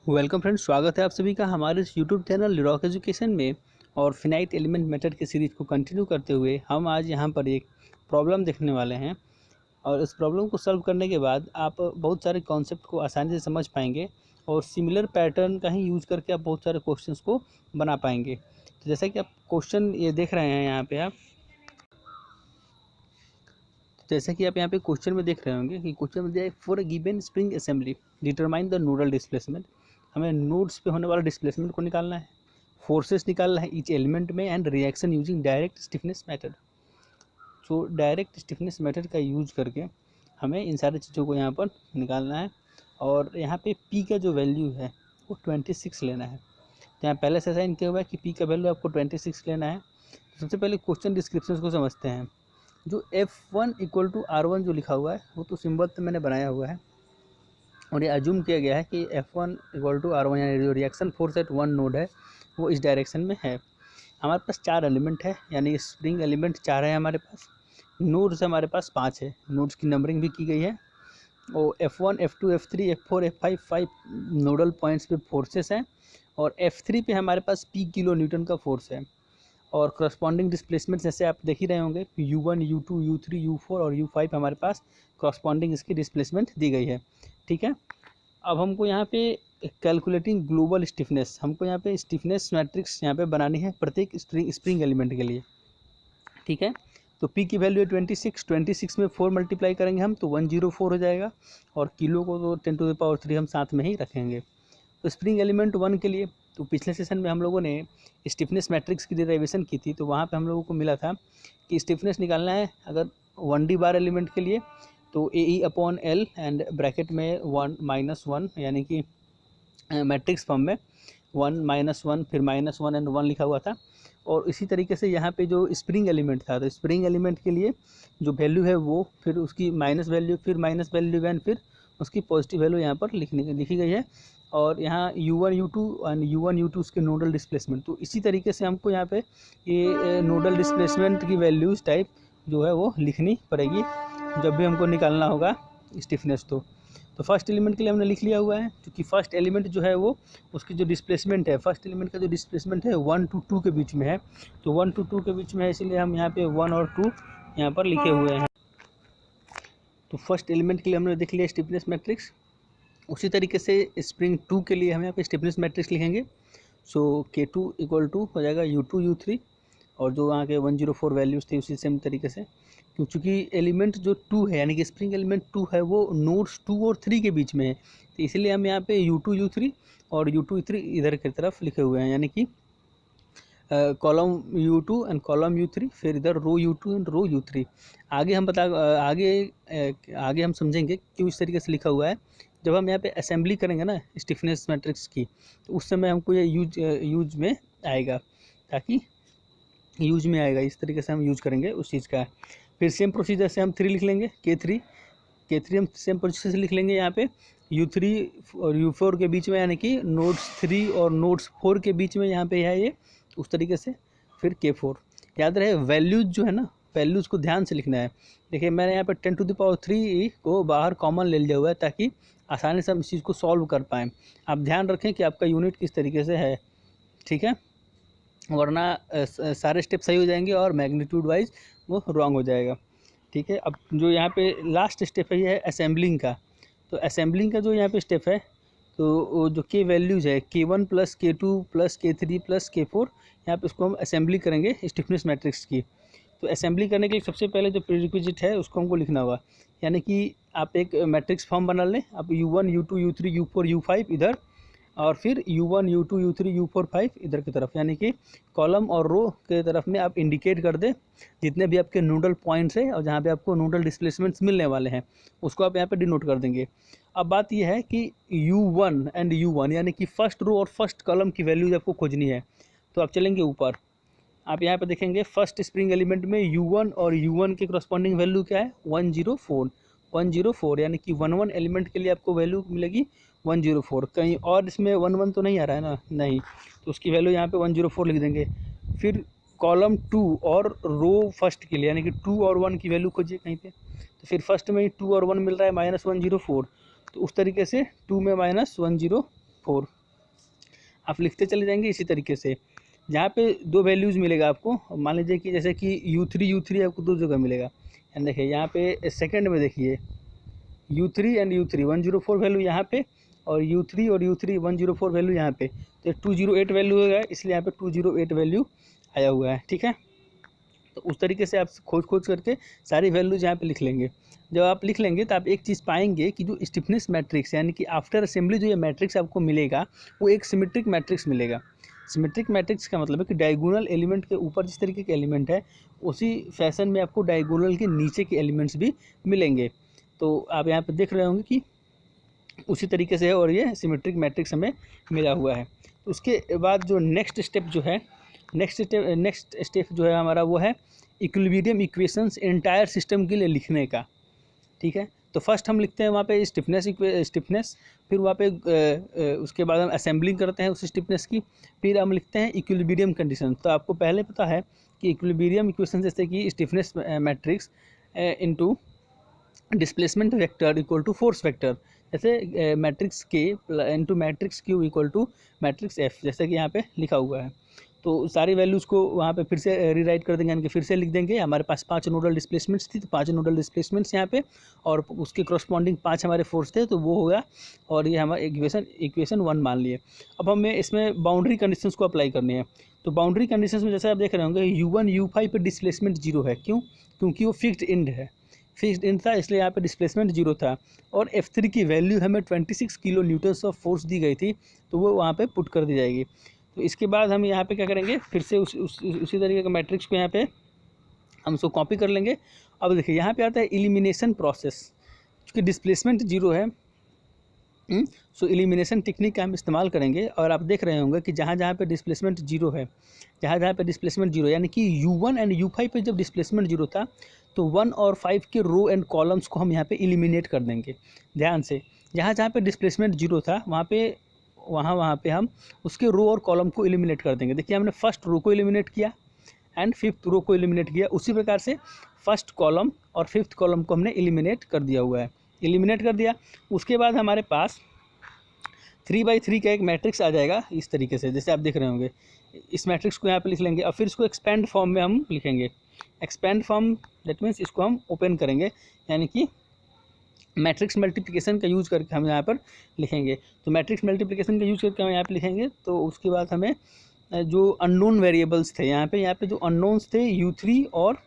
Welcome friends, स्वागत है आप सभी का हमारे इस यूट्यूब चैनल रॉक एजुकेशन में। और फिनाइट एलिमेंट मेथड की सीरीज को कंटिन्यू करते हुए हम आज यहाँ पर एक प्रॉब्लम देखने वाले हैं। और इस प्रॉब्लम को सॉल्व करने के बाद आप बहुत सारे कॉन्सेप्ट को आसानी से समझ पाएंगे और सिमिलर पैटर्न का ही यूज करके आप बहुत सारे क्वेश्चंस को बना पाएंगे। तो जैसा कि आप क्वेश्चन ये देख रहे हैं यहाँ पे जैसा कि आप यहाँ पे क्वेश्चन में देख रहे होंगे कि क्वेश्चन में दिया है for a given spring assembly determine the nodal displacement. हमें नोड्स पे होने वाला डिस्प्लेसमेंट को निकालना है, फोर्सेस निकालना है ईच एलिमेंट में, and reaction using direct stiffness method. So direct stiffness method का यूज करके हमें इन सारी चीज़ों को यहाँ पर निकालना है। और यहाँ पे पी का जो वैल्यू है वो 26 लेना है। तो यहाँ पहले से साइन किया हुआ है कि पी का वैल्यू आपको 26 लेना है। तो सबसे पहले क्वेश्चन डिस्क्रिप्शन को समझते हैं। जो F1 इक्वल टू R1 जो लिखा हुआ है वो तो सिंबल तो मैंने बनाया हुआ है और ये अज्यूम किया गया है कि F1 इक्वल टू R1 यानी जो reaction force at one node है वो इस डायरेक्शन में है। हमारे पास 4 एलिमेंट है, यानी स्प्रिंग एलिमेंट 4 है हमारे पास। नोड्स हमारे पास 5 है, नोड्स की नंबरिंग भी की गई है। और F1, F2, F3, F4, F5 5 nodal points पे फोर्सेस हैं। और F3 पे हमारे पास P किलो न्यूटन का फोर्स है। और करस्पॉन्डिंग डिस्प्लेसमेंट जैसे आप देख ही रहे होंगे U1, U2, U3, U4 और U5 हमारे पास करस्पॉन्डिंग इसकी डिस्प्लेसमेंट दी गई है। ठीक है, अब हमको यहाँ पे कैलकुलेटिंग ग्लोबल स्टिफनेस, हमको यहाँ पे स्टिफनेस मैट्रिक्स यहाँ पे बनानी है प्रत्येक स्प्रिंग एलिमेंट के लिए। ठीक है, तो P की वैल्यू है 26 में 4 मल्टीप्लाई करेंगे हम तो 104 हो जाएगा। और किलो को तो 10⁻³ हम साथ में ही रखेंगे। तो स्प्रिंग एलिमेंट 1 के लिए तो पिछले सेशन में हम लोगों ने स्टिफनेस मैट्रिक्स की डिराइवेशन की थी, तो वहाँ पे हम लोगों को मिला था कि स्टिफनेस निकालना है अगर 1D बार एलिमेंट के लिए तो AE/L एंड ब्रैकेट में 1 -1 यानी कि मैट्रिक्स फॉर्म में 1 -1 फिर -1 एंड 1 लिखा हुआ था। और इसी तरीके से यहाँ पे जो स्प्रिंग एलिमेंट था तो स्प्रिंग एलिमेंट के लिए जो वैल्यू है वो फिर उसकी माइनस वैल्यू फिर माइनस वैल्यू एंड फिर उसकी पॉजिटिव वैल्यू यहाँ पर लिखी गई है। और यहाँ U1 U2 and U1 U2 उसके नोडल डिस्प्लेसमेंट, तो इसी तरीके से हमको यहाँ पे ये नोडल डिस्प्लेसमेंट की वैल्यूज़ टाइप जो है वो लिखनी पड़ेगी जब भी हमको निकालना होगा स्टिफनेस। तो फर्स्ट एलिमेंट के लिए हमने लिख लिया हुआ है, क्योंकि फर्स्ट एलिमेंट जो है वो उसकी जो डिस्प्लेसमेंट है, फर्स्ट एलिमेंट का जो डिस्प्लेसमेंट है 1 to 2 के बीच में है। तो 1 to 2 के बीच में है, इसलिए हम यहाँ पे 1 और 2 यहाँ पर लिखे हुए हैं। तो फर्स्ट एलिमेंट के लिए हमने देख लिया स्टिफनेस मैट्रिक्स। उसी तरीके से स्प्रिंग 2 के लिए हम यहाँ पे स्टिफनेस मैट्रिक्स लिखेंगे। सो K2 इक्वल टू हो जाएगा U2 U3 और जो वहाँ के 104 वैल्यूज़ थे उसी सेम तरीके से, क्योंकि एलिमेंट जो 2 है यानी कि स्प्रिंग एलिमेंट 2 है वो नोड्स 2 और 3 के बीच में है। तो इसलिए हम यहाँ पे U2 U3 और U2 U3 इधर की तरफ लिखे हुए हैं, यानी कि column U2 and column U3, फिर इधर रो U2 एंड रो U3। आगे हम आगे हम समझेंगे क्यों इस तरीके से लिखा हुआ है। जब हम यहाँ पे असेंबली करेंगे ना स्टिफनेस मैट्रिक्स की, तो उस समय हमको ये यूज में आएगा, ताकि यूज में आएगा इस तरीके से हम यूज करेंगे उस चीज़ का। फिर सेम प्रोसीजर से हम 3 लिख लेंगे, K3 हम सेम प्रोसीजर से लिख लेंगे यहाँ पे U3 और U4 के बीच में, यानी कि नोड्स 3 और नोड्स 4 के बीच में यहाँ पे है ये, उस तरीके से। फिर K4 याद रहे, वैल्यूज जो है ना वैल्यूज़ को ध्यान से लिखना है। देखिए मैंने यहाँ पे 10⁻³ को बाहर कॉमन ले लिया हुआ है ताकि आसानी से हम इस चीज़ को सॉल्व कर पाएँ। आप ध्यान रखें कि आपका यूनिट किस तरीके से है, ठीक है, वरना सारे स्टेप सही हो जाएंगे और मैग्नीट्यूड वाइज वो रॉन्ग हो जाएगा। ठीक है, अब जो यहाँ पे लास्ट स्टेप है ये है असेंबलिंग का। तो असेंबलिंग का जो यहाँ पे स्टेप है, तो वो जो के वैल्यूज़ है K1 + K2 + K3 + K4, यहाँ पे उसको हम असेंबली करेंगे स्टिफनेस मैट्रिक्स की। तो असेंबली करने के लिए सबसे पहले जो प्रीरिक्विजिट है उसको हमको लिखना होगा, यानी कि आप एक मैट्रिक्स फॉर्म बना लें। आप U1 U2 U3 U4 U5 इधर, और फिर U1 U2 U3 U4 5 इधर की तरफ, यानी कि कॉलम और रो के तरफ में आप इंडिकेट कर दें जितने भी आपके नोडल पॉइंट्स हैं और जहाँ पे आपको नोडल डिस्प्लेसमेंट्स मिलने वाले हैं उसको आप यहाँ पे डिनोट कर देंगे। अब बात यह है कि U1 एंड U1 यानी कि फर्स्ट रो और फर्स्ट कॉलम की वैल्यूज आपको खोजनी है। तो आप चलेंगे ऊपर, आप यहाँ पे देखेंगे फर्स्ट स्प्रिंग एलिमेंट में U1 और U1 के करस्पॉन्डिंग वैल्यू क्या है 104, यानी कि 1 एलिमेंट के लिए आपको वैल्यू मिलेगी 104। कहीं और इसमें 1 तो नहीं आ रहा है ना, नहीं, तो उसकी वैल्यू यहाँ पे 104 लिख देंगे। फिर कॉलम 2 और रो फर्स्ट के लिए, यानी कि 2 और 1 की वैल्यू खोजिए कहीं पे, तो फिर फर्स्ट में ही 2 और 1 मिल रहा है -104, तो उस तरीके से 2 में -104 4। आप लिखते चले जाएंगे इसी तरीके से। जहाँ पे दो वैल्यूज़ मिलेगा आपको, मान लीजिए कि जैसे कि U3 आपको दो जगह मिलेगा। एंड देखिए यहाँ पे सेकंड में देखिए U3 एंड U3 104 वैल्यू यहाँ पे, और U3 और U3 104 वैल्यू यहाँ पे, तो 208 वैल्यू होगा, इसलिए यहाँ पे 208 वैल्यू आया हुआ है। ठीक है, तो उस तरीके से आप खोज खोज करके सारी वैल्यूज यहाँ पे लिख लेंगे। जब आप लिख लेंगे तो आप एक चीज़ पाएंगे कि जो स्टिफनेस मैट्रिक्स यानी कि आफ्टर असेंबली जो ये मैट्रिक्स आपको मिलेगा वो एक सिमेट्रिक मैट्रिक्स मिलेगा। सिमेट्रिक मैट्रिक्स का मतलब है कि डायगोनल एलिमेंट के ऊपर जिस तरीके के एलिमेंट है उसी फैशन में आपको डायगोनल के नीचे के एलिमेंट्स भी मिलेंगे। तो आप यहाँ पर देख रहे होंगे कि उसी तरीके से है और ये सिमेट्रिक मैट्रिक्स हमें मिला हुआ है। तो उसके बाद जो नेक्स्ट स्टेप जो है हमारा वो है इक्विलिब्रियम इक्वेशंस एंटायर सिस्टम के लिए लिखने का। ठीक है, तो फर्स्ट हम लिखते हैं वहाँ पे स्टिफनेस, फिर वहाँ पे उसके बाद हम असेंबलिंग करते हैं उस स्टिफनेस की, फिर हम लिखते हैं इक्विलिब्रियम कंडीशन। तो आपको पहले पता है कि इक्विलिब्रियम इक्वेशन जैसे कि stiffness matrix into displacement vector equal to force vector, जैसे मैट्रिक्स के into matrix Q equal to matrix F, जैसे कि यहाँ पे लिखा हुआ है। तो सारी वैल्यूज़ को वहाँ पे फिर से रीराइट कर देंगे, यानी कि फिर से लिख देंगे। हमारे पास 5 नोडल डिस्प्लेसमेंट्स थी, तो 5 नोडल डिस्प्लेसमेंट्स यहाँ पे, और उसके करस्पॉन्डिंग 5 हमारे फोर्स थे, तो वो होगा, और ये हमारा इक्वेशन 1 मान लिए। अब हमें इसमें बाउंड्री कंडीशंस को अप्लाई करनी है। तो बाउंड्री कंडीशंस में जैसे आप देख रहे होंगे U1 U5 पे डिस्प्लेसमेंट 0 है। क्यों? क्योंकि वो फिक्स्ड एंड था, इसलिए यहाँ पे डिस्प्लेसमेंट 0 था। और F3 की वैल्यू हमें 26 किलो न्यूटन्स ऑफ फोर्स दी गई थी, तो वो वहाँ पे पुट कर दी जाएगी। तो इसके बाद हम यहाँ पे क्या करेंगे, फिर से उसी तरीके का मैट्रिक्स को यहाँ पे हम उसको कॉपी कर लेंगे। अब देखिए यहाँ पे आता है एलिमिनेशन प्रोसेस, क्योंकि डिस्प्लेसमेंट 0 है, सो एलिमिनेशन टेक्निक का हम इस्तेमाल करेंगे। और आप देख रहे होंगे कि जहाँ जहाँ पे डिस्प्लेसमेंट 0 है, जहाँ पे डिस्प्लेसमेंट 0 यानी कि U1 एंड U5 पे जब डिस्प्लेसमेंट 0 था, तो 1 और 5 के रो एंड कॉलम्स को हम यहाँ पे एलिमिनेट कर देंगे। ध्यान से, जहाँ पे डिस्प्लेसमेंट 0 था वहाँ पे हम उसके रो और कॉलम को एलिमिनेट कर देंगे। देखिए हमने फर्स्ट रो को एलिमिनेट किया एंड फिफ्थ रो को एलिमिनेट किया, उसी प्रकार से फर्स्ट कॉलम और फिफ्थ कॉलम को हमने एलिमिनेट कर दिया हुआ है। एलिमिनेट कर दिया, उसके बाद हमारे पास 3/3 का एक मैट्रिक्स आ जाएगा इस तरीके से, जैसे आप देख रहे होंगे। इस मैट्रिक्स को यहाँ पे लिख लेंगे और फिर इसको एक्सपेंड फॉर्म में हम लिखेंगे। एक्सपेंड फॉर्म दैट मीन्स इसको हम ओपन करेंगे, यानी कि मैट्रिक्स मल्टीप्लिकेशन का यूज़ करके हम यहाँ पर लिखेंगे। तो मैट्रिक्स मल्टीप्लिकेशन का यूज़ करके हम यहाँ पे लिखेंगे। तो उसके बाद हमें जो अननोन वेरिएबल्स थे यहाँ पे जो अननोन्स थे U3 और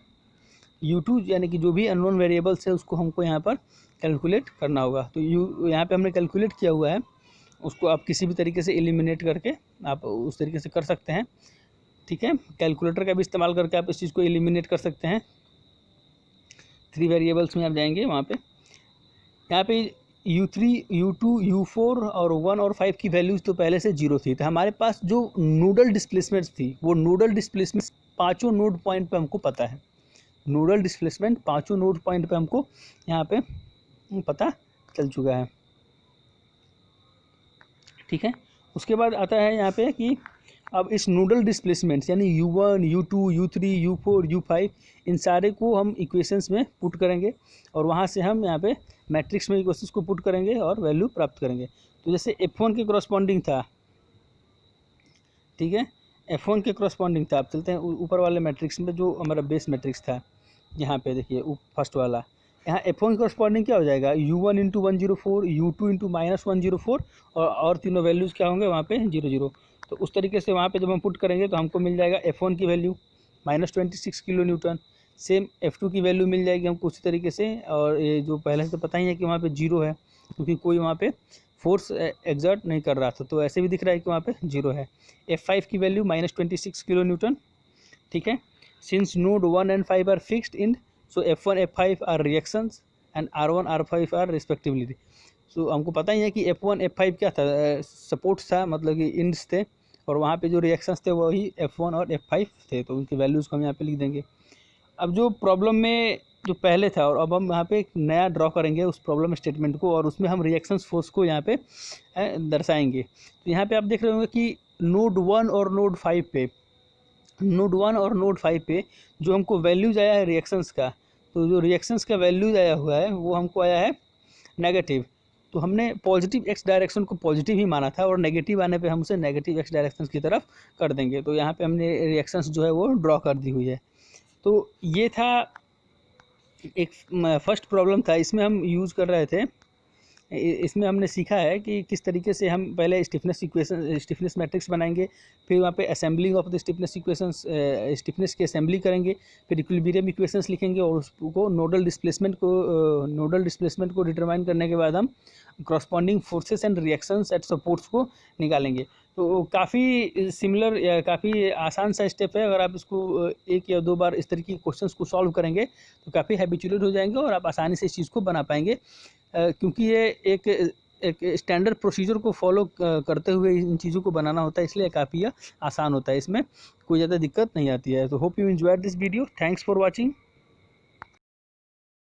U2, यानी कि जो भी अननोन वेरिएबल्स है उसको हमको यहाँ पर कैलकुलेट करना होगा। तो यहाँ पे हमने कैलकुलेट किया हुआ है, उसको आप किसी भी तरीके से एलिमिनेट करके आप उस तरीके से कर सकते हैं। ठीक है, कैलकुलेटर का भी इस्तेमाल करके आप इस चीज़ को एलिमिनेट कर सकते हैं। 3 वेरिएबल्स में आप जाएंगे, वहाँ पे यहाँ पे U3, U2, U4 और 1 और 5 की वैल्यूज़ तो पहले से 0 थी। तो हमारे पास जो नोडल डिस्प्लेसमेंट्स थी, वो नोडल डिस्प्लेसमेंट पाँचों नोड पॉइंट पे हमको पता है। नोडल डिस्प्लेसमेंट पाँचों नोड पॉइंट पे हमको यहाँ पे पता चल चुका है। ठीक है, उसके बाद आता है यहाँ पे कि अब इस नोडल डिस्प्लेसमेंट्स यानी U1, U2, U3, U4, U5 इन सारे को हम इक्वेशंस में पुट करेंगे, और वहाँ से हम यहाँ पे मैट्रिक्स में इक्वेशंस को पुट करेंगे और वैल्यू प्राप्त करेंगे। तो जैसे F1 के करस्पॉन्डिंग था, ठीक है, F1 के करस्पॉन्डिंग था। आप चलते हैं ऊपर वाले मैट्रिक्स में, जो हमारा बेस मैट्रिक्स था, यहाँ पे देखिए फर्स्ट वाला, यहाँ F1 के करस्पॉन्डिंग क्या हो जाएगा, U1 इंटू 104, U2 इंटू -104, और तीनों वैल्यूज़ क्या होंगे वहाँ पे 0 0। तो उस तरीके से वहाँ पे जब हम पुट करेंगे तो हमको मिल जाएगा F1 की value -26 kilo Newton. Same F2 की वैल्यू मिल जाएगी हमको उसी तरीके से, और ये जो पहले से तो पता ही है कि वहाँ पे 0 है, क्योंकि कोई वहाँ पे फोर्स एग्जर्ट नहीं कर रहा था, तो ऐसे भी दिख रहा है कि वहाँ पे 0 है। F5 की वैल्यू -26 किलो न्यूटन। ठीक है, since node 1 and 5 are fixed in, so F1 F5 are reactions and R1 R5 are respectively. So हमको पता ही है कि F1 F5 क्या था, सपोर्ट्स था, मतलब कि इंड्स थे, और वहाँ पे जो रिएक्शंस थे वही F1 और F5 थे, तो उनकी वैल्यूज़ को हम यहाँ पे लिख देंगे। अब जो प्रॉब्लम में जो पहले था, और अब हम यहाँ पे एक नया ड्रॉ करेंगे उस प्रॉब्लम स्टेटमेंट को, और उसमें हम रिएक्शंस फोर्स को यहाँ पे दर्शाएंगे। तो यहाँ पे आप देख रहे होंगे कि नोड 1 और नोड 5 पे जो हमको वैल्यूज आया है रिएक्शंस का, तो जो रिएक्शंस का वैल्यूज आया हुआ है वो हमको आया है नेगेटिव। तो हमने पॉजिटिव एक्स डायरेक्शन को पॉजिटिव ही माना था और नेगेटिव आने पे हम उसे नेगेटिव एक्स डायरेक्शन की तरफ कर देंगे। तो यहाँ पे हमने रिएक्शंस जो है वो ड्रॉ कर दी हुई है। तो ये था एक फर्स्ट प्रॉब्लम था, इसमें हम यूज़ कर रहे थे, इसमें हमने सीखा है कि किस तरीके से हम पहले स्टिफनेस इक्वेशन, स्टिफनेस मैट्रिक्स बनाएंगे, फिर वहाँ पे assembling of the stiffness equations, stiffness की असेंबली करेंगे, फिर इक्विलिब्रियम इक्वेशंस लिखेंगे और उसको नोडल डिस्प्लेसमेंट को डिटरमाइन करने के बाद हम corresponding forces and reactions at supports को निकालेंगे। तो काफ़ी सिमिलर या काफ़ी आसान सा स्टेप है। अगर आप इसको एक या दो बार इस तरीके के क्वेश्चंस को सॉल्व करेंगे तो काफ़ी हैबिचुएटेड हो जाएंगे और आप आसानी से इस चीज़ को बना पाएंगे, क्योंकि ये एक स्टैंडर्ड प्रोसीजर को फॉलो करते हुए इन चीज़ों को बनाना होता है, इसलिए काफ़ी आसान होता है, इसमें कोई ज़्यादा दिक्कत नहीं आती है। तो hope you enjoyed this video, thanks for watching.